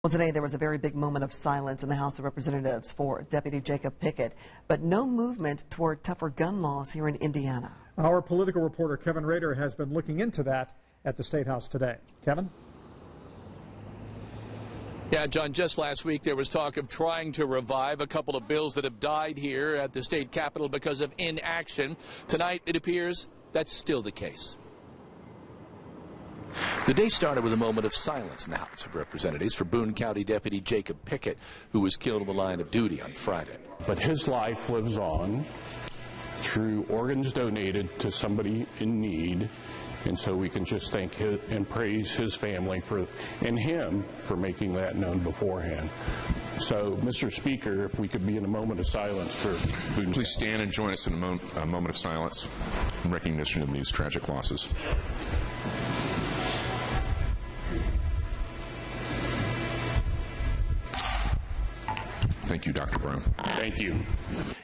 Well, today there was a very big moment of silence in the House of Representatives for Deputy Jacob Pickett, but no movement toward tougher gun laws here in Indiana. Our political reporter Kevin Rader has been looking into that at the State House today. Kevin? Yeah, John, just last week there was talk of trying to revive a couple of bills that have died here at the state capitol because of inaction. Tonight, it appears that's still the case. The day started with a moment of silence in the House of Representatives for Boone County Deputy Jacob Pickett, who was killed in the line of duty on Friday. But his life lives on through organs donated to somebody in need, and so we can just thank and praise his family and him for making that known beforehand. So, Mr. Speaker, if we could be in a moment of silence for Boone. Please stand and join us in a moment of silence in recognition of these tragic losses. Thank you, Dr. Brown. Thank you.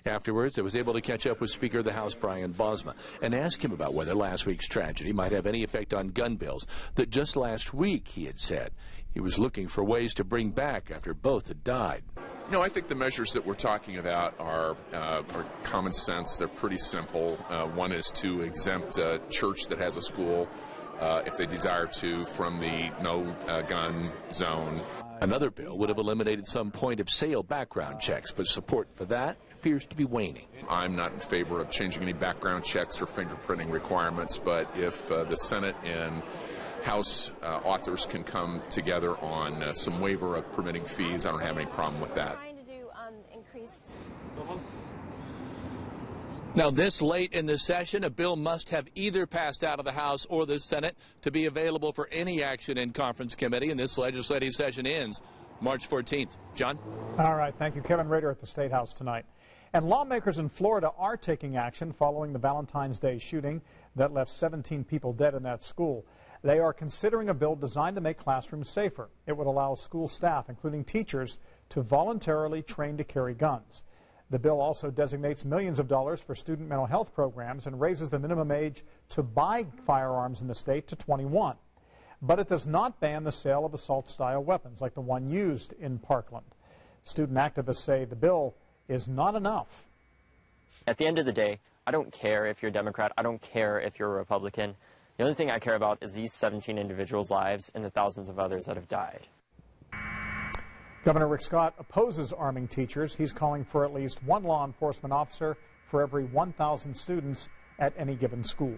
Afterwards, I was able to catch up with Speaker of the House Brian Bosma and ask him about whether last week's tragedy might have any effect on gun bills that just last week he had said he was looking for ways to bring back after both had died. No, I think the measures that we're talking about are common sense. They're pretty simple. One is to exempt a church that has a school, if they desire to, from the no-gun zone. Another bill would have eliminated some point-of-sale background checks, but support for that appears to be waning. I'm not in favor of changing any background checks or fingerprinting requirements, but if the Senate and House authors can come together on some waiver of permitting fees, I don't have any problem with that. Now, this late in the session, a bill must have either passed out of the House or the Senate to be available for any action in conference committee, and this legislative session ends March 14th. John? All right. Thank you. Kevin Rader at the State House tonight. And lawmakers in Florida are taking action following the Valentine's Day shooting that left 17 people dead in that school. They are considering a bill designed to make classrooms safer. It would allow school staff, including teachers, to voluntarily train to carry guns. The bill also designates millions of dollars for student mental health programs and raises the minimum age to buy firearms in the state to 21. But it does not ban the sale of assault-style weapons like the one used in Parkland. Student activists say the bill is not enough. At the end of the day, I don't care if you're a Democrat. I don't care if you're a Republican. The only thing I care about is these 17 individuals' lives and the thousands of others that have died. Governor Rick Scott opposes arming teachers. He's calling for at least one law enforcement officer for every 1,000 students at any given school.